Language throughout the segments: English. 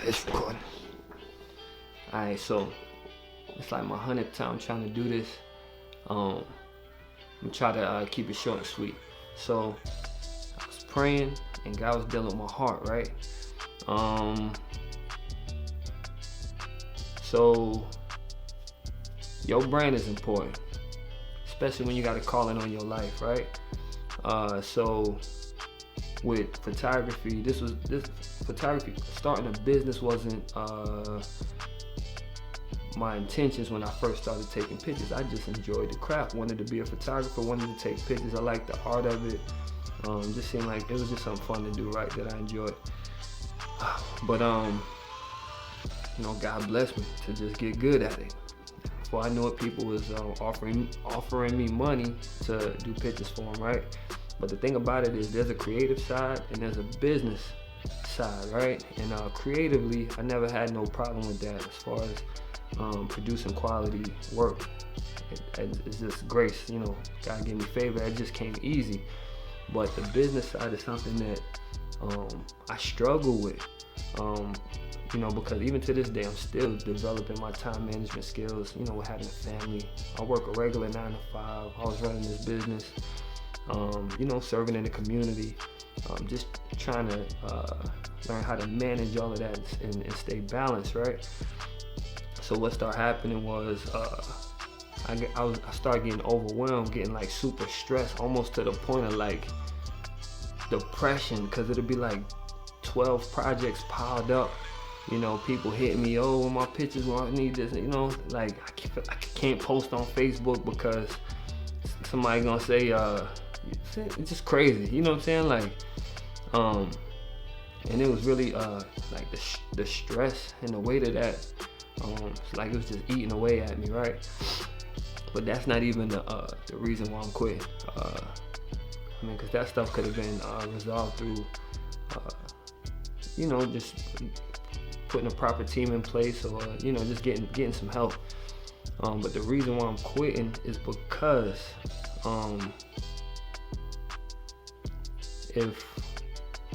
It's recording. Alright, so it's like my 100th time trying to do this. I'm gonna try to keep it short and sweet. So I was praying and God was dealing with my heart, right? So your brand is important, especially when you got a calling on your life, right? So with photography, this photography, starting a business wasn't my intentions when I first started taking pictures. I just enjoyed the craft, wanted to be a photographer, wanted to take pictures. I liked the art of it. Just seemed like it was just something fun to do, right, that I enjoyed. But you know, God blessed me to just get good at it. Before I knew it, people was offering me money to do pictures for them, right? But the thing about it is there's a creative side and there's a business side, right? And creatively, I never had no problem with that as far as producing quality work. It's just grace, you know, God gave me favor. It just came easy. But the business side is something that I struggle with, you know, because even to this day, I'm still developing my time management skills, you know, with having a family. I work a regular 9 to 5. I was running this business. You know, serving in the community, just trying to learn how to manage all of that and stay balanced, right? So what started happening was I started getting overwhelmed, getting like super stressed, almost to the point of like depression, because it'll be like 12 projects piled up. You know, people hitting me, oh, my pictures, well, I need this, you know, like I can't post on Facebook because somebody gonna say, it's just crazy, you know what I'm saying? Like, and it was really like the stress and the weight of that, like it was just eating away at me, right? But that's not even the reason why I'm quitting. I mean, because that stuff could have been resolved through, you know, just putting a proper team in place, or you know, just getting some help. But the reason why I'm quitting is because if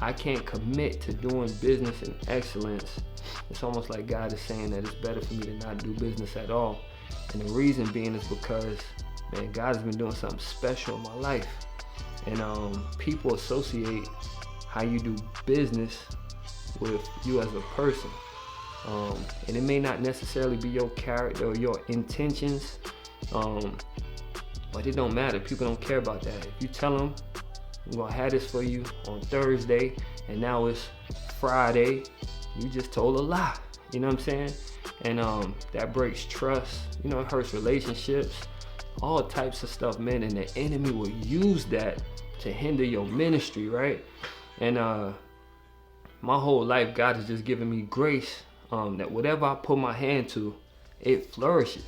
I can't commit to doing business in excellence, it's almost like God is saying that it's better for me to not do business at all. And the reason being is because, man, God has been doing something special in my life. And people associate how you do business with you as a person. And it may not necessarily be your character or your intentions, but it don't matter. People don't care about that. If you tell them, I'm gonna have this for you on Thursday, and now it's Friday, you just told a lie. You know what I'm saying? And that breaks trust. You know, it hurts relationships, all types of stuff, man. And the enemy will use that to hinder your ministry, right? And my whole life, God has just given me grace, that whatever I put my hand to, it flourishes.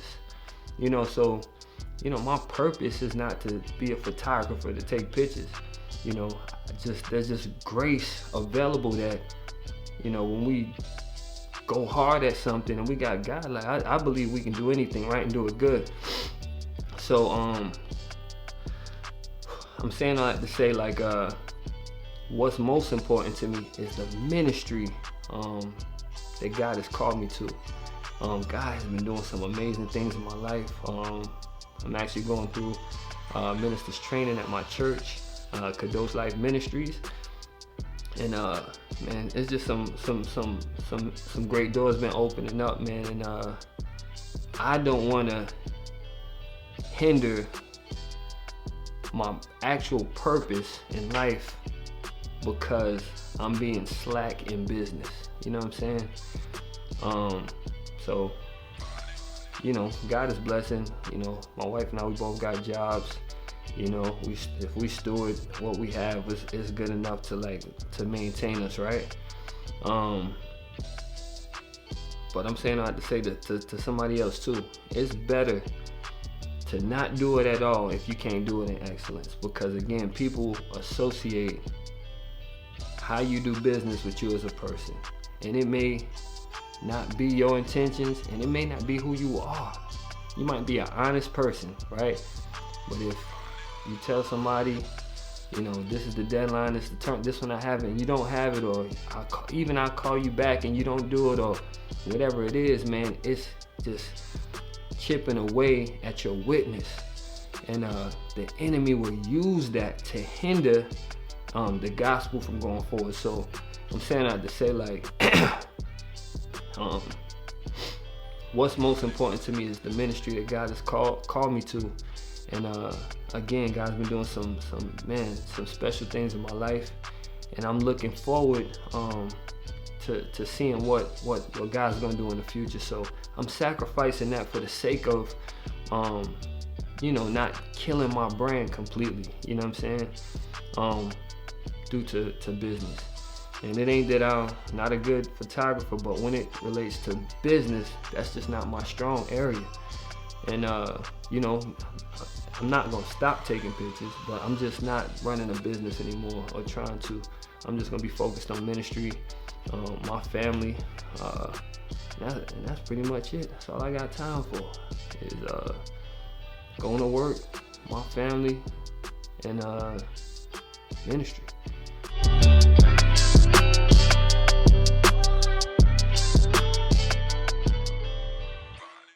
You know, so, you know, my purpose is not to be a photographer, to take pictures. You know, there's just grace available that, you know, when we go hard at something and we got God, like I believe we can do anything, right, and do it good. So I'm saying all that to say, like, what's most important to me is the ministry that God has called me to. God has been doing some amazing things in my life. I'm actually going through ministers training at my church, Kadosh Life Ministries, and man, it's just some great doors been opening up, man. And I don't want to hinder my actual purpose in life because I'm being slack in business. You know what I'm saying? So, you know, God is blessing. You know, my wife and I, we both got jobs. You know, if we steward what we have, is good enough to maintain us, right? But I'm saying I have to say to somebody else too. It's better to not do it at all if you can't do it in excellence, because again, people associate how you do business with you as a person, and it may not be your intentions, and it may not be who you are. You might be an honest person, right? But if you tell somebody you know, this is the deadline, this is the turn, this one I have it, and you don't have it, or I'll call you back and you don't do it, or whatever it is, man, it's just chipping away at your witness. And the enemy will use that to hinder the gospel from going forward. So I'm saying that to say, like, what's most important to me is the ministry that God has called me to. And again, God's been doing some special things in my life, and I'm looking forward to seeing what God's gonna do in the future. So I'm sacrificing that for the sake of you know, not killing my brand completely, you know what I'm saying, due to business. And it ain't that I'm not a good photographer, but when it relates to business, that's just not my strong area. And you know, I'm not gonna stop taking pictures, but I'm just not running a business anymore, or trying to. I'm just gonna be focused on ministry, my family, and that's pretty much it. That's all I got time for, is going to work, my family, and ministry.